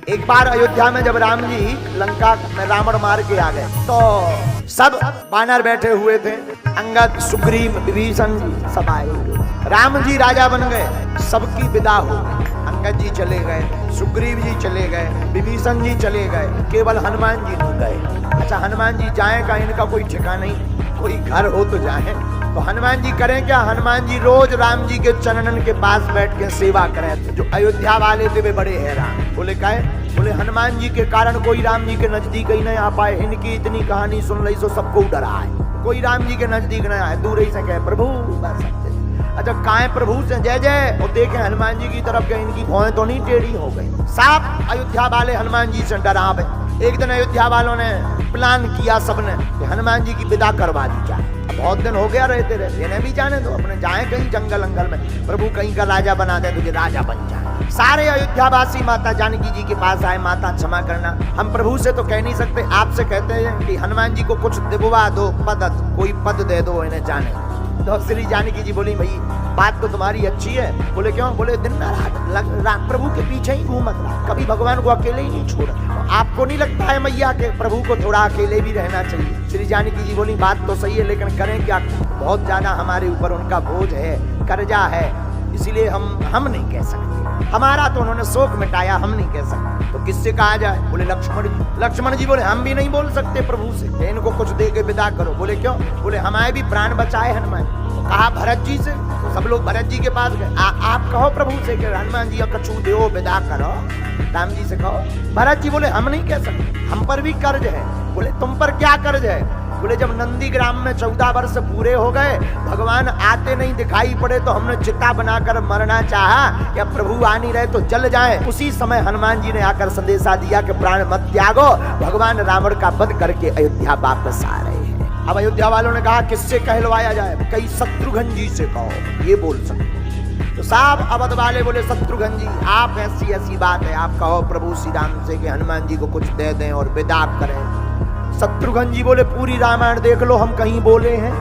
एक बार अयोध्या में जब राम जी लंका में रावण मार के आ गए तो सब बानर बैठे हुए थे, अंगद, सुग्रीव, विभीषण जी सब आए। राम जी राजा बन गए, सबकी विदा हो गई। अंगद जी चले गए, सुग्रीव जी चले गए, विभीषण जी चले गए, केवल हनुमान जी नहीं गए। अच्छा, हनुमान जी जाएं का इनका कोई ठिकाना नहीं, कोई घर हो तो जाएं। तो हनुमान जी करें क्या? हनुमान जी रोज राम जी के चरणन के पास बैठ के सेवा करें। जो अयोध्या वाले थे वे बड़े हैरान, बोले काहे? बोले हनुमान जी के कारण कोई राम जी के नजदीक ही नहीं आ पाए। इनकी इतनी कहानी सुन रही सो सबको डरा है, कोई राम जी के नजदीक नहीं आए, दूर ही से कहे प्रभु बस। अच्छा, काहे प्रभु से जय जय? और देखे हनुमान जी की तरफ के इनकी भौएं तो नहीं टेढ़ी हो गई। साफ अयोध्या वाले हनुमान जी से डरा है। एक दिन अयोध्या वालों ने प्लान किया सबने कि हनुमान जी की विदा करवा दी जाए। बहुत दिन हो गया रहते रहते, इन्हें भी जाने दो, अपने जाए कहीं जंगल अंगल में, प्रभु कहीं का राजा बना दे, तुझे राजा बन जाए। सारे अयोध्यावासी माता जानकी जी के पास आए, माता क्षमा करना, हम प्रभु से तो कह नहीं सकते, आपसे कहते हैं कि हनुमान जी को कुछ दिलवा दो, पद, कोई पद दे दो इन्हें जाने। तो श्री जानकी जी बोली भाई बात तो तुम्हारी अच्छी है। बोले क्यों? बोले दिन रात प्रभु के पीछे ही घूमत रहा, कभी भगवान को अकेले ही नहीं छोड़ा। आपको नहीं लगता है मैया के प्रभु को थोड़ा अकेले भी रहना चाहिए? श्री जानकी जी बोली बात तो सही है, लेकिन करें क्या, बहुत ज्यादा हमारे ऊपर उनका बोझ है, कर्जा है, इसीलिए हम नहीं कह सकते। हमारा तो उन्होंने शोक मिटाया, हम नहीं कह सकते। तो किससे कहा जाए? बोले लक्ष्मण जी। लक्ष्मण जी बोले हम भी नहीं बोल सकते प्रभु से, इनको कुछ दे के विदा करो। बोले क्यों? बोले हमारे भी प्राण बचाए हनुमान। तो कहा भरत जी से, सब लोग भरत जी के पास गए, आप कहो प्रभु से कि हनुमान जी कछु दो विदा करो, राम जी से कहो। भरत जी बोले हम नहीं कह सकते, हम पर भी कर्ज है। बोले तुम पर क्या कर्ज है? बोले जब नंदीग्राम में 14 वर्ष पूरे हो गए, भगवान आते नहीं दिखाई पड़े तो हमने चिता बनाकर मरना चाहा, या प्रभु आ नहीं रहे तो जल जाए। उसी समय हनुमान जी ने आकर संदेशा दिया कि प्राण मत त्यागो, भगवान रावण का वध करके अयोध्या वापस आ रहे हैं। अब अयोध्या वालों ने कहा किससे कहलवाया जाए? कई शत्रुघ्न जी से कहो, ये बोल सकते। तो साहब अवध वाले बोले शत्रुघ्न जी आप ऐसी बात है, आप कहो प्रभु श्री राम से कि हनुमान जी को कुछ दे दें और विदा करें। शत्रुघ्न जी बोले पूरी रामायण देख लो, हम कहीं बोले हैं?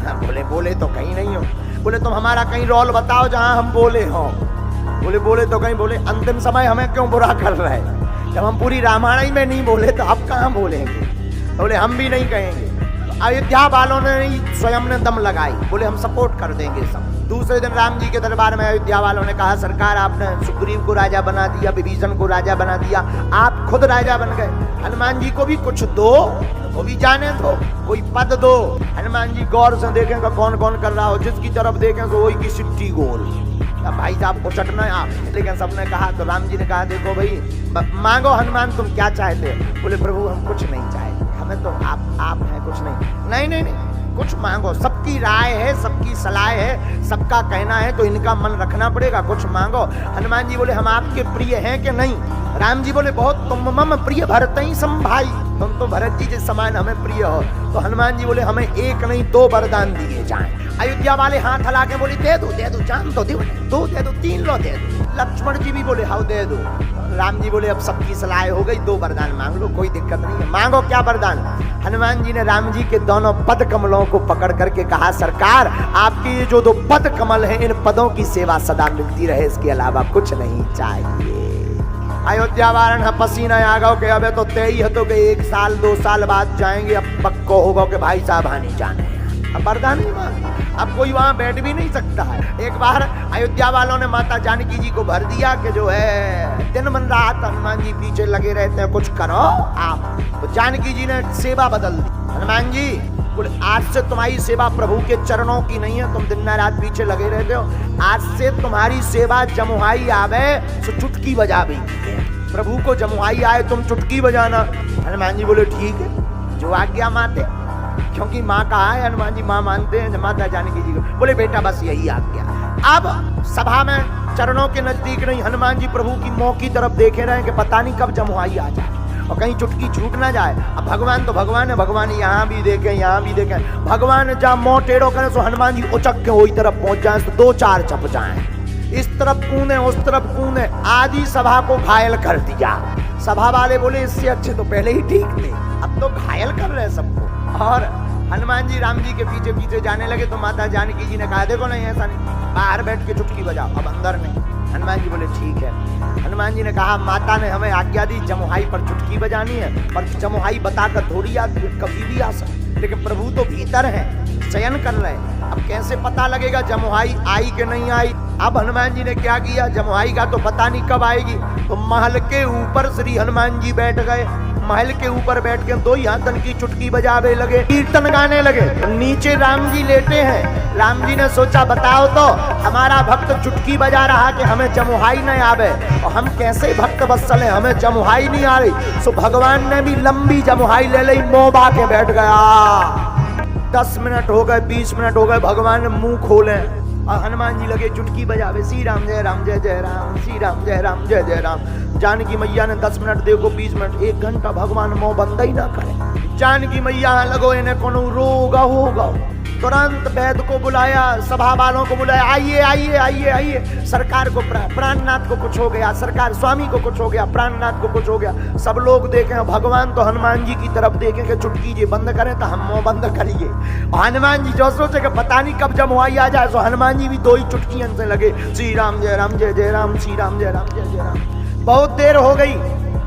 हाँ, बोले तो कहीं नहीं हो। बोले तुम हमारा कहीं रोल बताओ जहां हम बोले हो। बोले तो कहीं। बोले अंतिम समय हमें क्यों बुरा कर रहे हैं? जब हम पूरी रामायण में नहीं बोले तो आप कहाँ बोलेंगे? बोले हम भी नहीं कहेंगे। तो अयोध्या वालों ने स्वयं ने दम लगाई, बोले हम सपोर्ट कर देंगे सब। दूसरे दिन राम जी के दरबार में अयोध्या वालों ने कहा सरकार आपने सुग्रीव को राजा बना दिया, विभीषण को राजा बना दिया, आप खुद राजा बन गए, हनुमान जी को भी कुछ दो, वो भी जाने दो, कोई पद दो। हनुमान जी गौर से देखेंगे कौन कौन कर रहा हो, जिसकी तरफ देखें तो वही की सिट्टी गोल। भाई साहब को चटना है आप। लेकिन सबने कहा, तो राम जी ने कहा देखो भाई मांगो हनुमान तुम क्या चाहते हो? बोले प्रभु हम कुछ नहीं चाहते, हमें तो आप हैं, कुछ नहीं, कुछ मांगो, सबकी राय है, सबकी सलाह है, सबका कहना है, तो इनका मन रखना पड़ेगा, कुछ मांगो। हनुमान जी बोले हम आपके प्रिय हैं कि नहीं? राम जी बोले बहुत तुम मम प्रिय भरत ही सम भाई, तुम तो भरत जी के समान हमें प्रिय हो। तो हनुमान जी बोले हमें एक नहीं 2 वरदान दिए जाएं। अयोध्या वाले हाथ हला के बोले दे दो जान तो दो, 2 दे दो, 3 लो दे दो। लक्ष्मण जी भी बोले हाँ दे दो। राम जी बोले अब सबकी सलाह हो गई, 2 वरदान मांग लो, कोई दिक्कत नहीं है, मांगो क्या वरदान? हनुमान जी ने राम जी के दोनों पद कमलों को पकड़ करके कहा सरकार आपके ये जो 2 पद कमल हैं, इन पदों की सेवा सदा मिलती रहे, इसके अलावा कुछ नहीं चाहिए। अयोध्या वारण पसीना आ गो के अबे तो तय हतो के 1 साल 2 साल बाद जाएंगे, अब पक्को होगा कि भाई साहब आने जाने, अब वरदान नहीं मांग, अब कोई वहां बैठ भी नहीं सकता है। एक बार अयोध्या वालों ने माता जानकी जी को भर दिया कि जो है दिन मन रात हनुमान जी पीछे लगे रहते हैं, कुछ करो आप। तो जानकी जी ने सेवा बदल दी। हनुमान जी बोले आज से तुम्हारी सेवा प्रभु के चरणों की नहीं है, तुम दिन रात पीछे लगे रहते हो, आज से तुम्हारी सेवा जमुहाई आवे तो चुटकी बजा भी, प्रभु को जमुहाई आए तुम चुटकी बजाना। हनुमान जी बोले ठीक है जो आज्ञा माते, क्योंकि माँ कहा है, हनुमान जी माँ मानते हैं माता जानकी जी को। बोले बेटा बस यही आज्ञा। अब सभा में चरणों के नजदीक नहीं, हनुमान जी प्रभु की मुंह की तरफ देखे रहे कि पता नहीं कब जमुहाई आ जाए और कहीं चुटकी छूट ना जाए। अब भगवान तो भगवान है, भगवान यहाँ भी देखे, भगवान जहाँ मुंह टेढ़ो करे तो हनुमान जी उचक के वही तरफ पहुंच जाए, तो 2-4 चप जाए, इस तरफ कूदे उस तरफ कूदे, आधी सभा को घायल कर दिया। सभा वाले बोले इससे अच्छे तो पहले ही ठीक थे, अब तो घायल कर रहे सबको। और हनुमान जी राम जी के पीछे पीछे जाने लगे तो माता जानकी जी ने कहा देखो नहीं ऐसा नहीं, बाहर बैठ के चुटकी बजाओ। अब अंदर नहीं, हनुमान जी बोले ठीक है। हनुमान जी ने कहा माता ने हमें आज्ञा दी जमुहाई पर चुटकी बजानी है, पर जमुहाई बताकर थोड़ी आती है, कभी भी आ सकती, लेकिन प्रभु तो भीतर है, चयन कर रहे हैं। अब कैसे पता लगेगा जमुहाई आई कि नहीं आई? अब हनुमान जी ने क्या किया, जमुहाई का तो पता नहीं कब आएगी, तो महल के ऊपर श्री हनुमान जी बैठ गए। महल के ऊपर बैठ के दो ही हाथन की चुटकी बजावे लगे, कीर्तन गाने लगे। तो नीचे राम जी लेटे हैं। राम जी ने सोचा बताओ तो हमारा भक्त चुटकी बजा रहा कि हमें जमुहाई नहीं आवे, और हम कैसे भक्त वत्सल हैं, हमें जमुहाई नहीं आ रही। सो भगवान ने भी लंबी जमुहाई ले ली, मोबा के बैठ गया। 10 मिनट हो गए, 20 मिनट हो गए, भगवान ने मुंह खोले और हनुमान जी लगे चुटकी बजावे, श्री राम जय राम जय जय राम, श्री राम जय राम जय जय राम। जानकी मैया ने 10 मिनट देखो, 20 मिनट, 1 घंटा भगवान मुंह बंद ही ना करे। जानकी मैया लगो इन्हें कोनो रोग होगा। तुरंत वैद्य को बुलाया, सभा वालों को बुलाया, आइए आइए आइए आइए। सरकार को प्राणनाथ को कुछ हो गया, सरकार स्वामी को कुछ हो गया, प्राणनाथ को कुछ हो गया। सब लोग देखें, भगवान तो हनुमान जी की तरफ देखें कि चुटकी जी बंद करें तो हम मुंह बंद करिए। हनुमान जी जो सोचे कि पता नहीं कब जमुहाई आ जाए, तो हनुमान जी भी 2 ही चुटकियों से लगे, श्री राम जय राम जय जय राम, श्री राम जय राम जय जय राम। बहुत देर हो गई,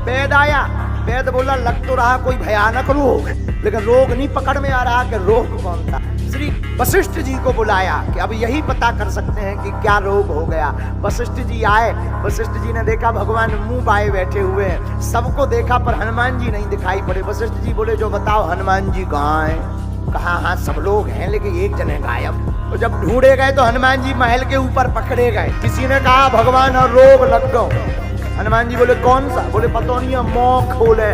वैद्य आया। वैद्य बोला लग तो रहा कोई भयानक रोग, लेकिन रोग नहीं पकड़ में आ रहा कि रोग कौन था। श्री वशिष्ठ जी को बुलाया कि अब यही पता कर सकते हैं कि क्या रोग हो गया। वशिष्ठ जी आए। वशिष्ठ जी ने देखा भगवान मुंह बाए बैठे हुए हैं, सबको देखा पर हनुमान जी नहीं दिखाई पड़े। वशिष्ठ जी बोले जो बताओ हनुमान जी कहाँ हैं? कहा हाँ सब लोग हैं लेकिन एक जने गायब। तो जब ढूंढे गए तो हनुमान जी महल के ऊपर पकड़े गए। किसी ने कहा भगवान और रोग लग गए। हनुमान जी बोले कौन सा? बोले पता नहीं है, मुंह खोले।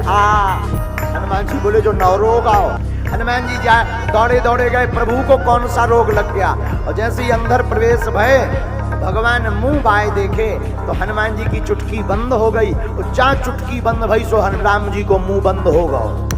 हनुमान जी बोले जो नवरोग आओ। हनुमान जी दौड़े दौड़े गए, प्रभु को कौन सा रोग लग गया। और जैसे ही अंदर प्रवेश भय, भगवान मुंह बाए देखे तो हनुमान जी की चुटकी बंद हो गई। और जहाँ चुटकी बंद भई सो राम जी को मुंह बंद हो गया।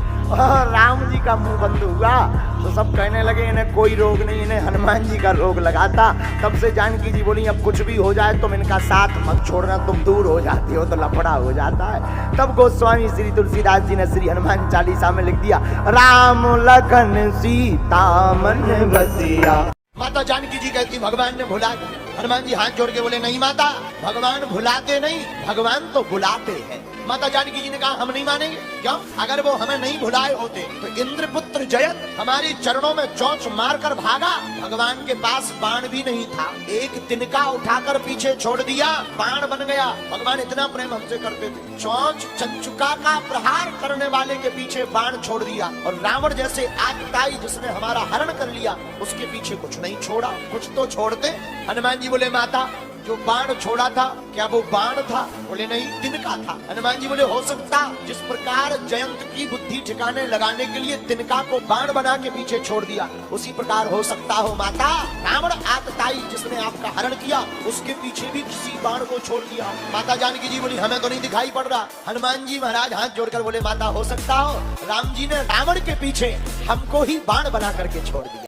राम जी का मुंह बंद हुआ तो सब कहने लगे इन्हें कोई रोग नहीं, इन्हें हनुमान जी का रोग लगा था। तब से जानकी जी बोली अब कुछ भी हो जाए तुम इनका साथ मत छोड़ना, तुम दूर हो जाती हो तो लफड़ा हो जाता है। तब गोस्वामी श्री तुलसीदास जी ने श्री हनुमान चालीसा में लिख दिया, राम लखन सीता मन बसिया। माता जानकी जी कहती भगवान ने भुला दिया। हनुमान जी हाथ जोड़ के बोले नहीं माता, भगवान भुलाते नहीं, भगवान तो बुलाते हैं। माता जानकी जी ने कहा हम नहीं मानेंगे। क्यों? अगर वो हमें नहीं भुलाए होते तो इंद्रपुत्र जयत हमारे चरणों में चोंच मारकर भागा। भगवान के पास बाण भी नहीं था, एक तिनका उठाकर पीछे छोड़ दिया, बाण बन गया। भगवान इतना प्रेम हमसे करते थे, चोंच चंचुका का प्रहार करने वाले के पीछे बाण छोड़ दिया। और रावण जैसे आतताई जिसने हमारा हरण कर लिया, उसके पीछे कुछ नहीं छोड़ा, कुछ तो छोड़ते। हनुमान जी बोले माता जो बाण छोड़ा था क्या वो बाण था? बोले नहीं तिनका था। हनुमान जी बोले हो सकता जिस प्रकार जयंत की बुद्धि ठिकाने लगाने के लिए तिनका को बाण बना के पीछे छोड़ दिया, उसी प्रकार हो सकता हो माता रावण आतताई जिसने आपका हरण किया उसके पीछे भी किसी बाण को छोड़ दिया। माता जानकी जी बोली हमें तो नहीं दिखाई पड़ रहा। हनुमान जी महाराज हाथ जोड़कर बोले माता हो सकता हो राम जी ने रावण के पीछे हमको ही बाण बना करके छोड़ दिया।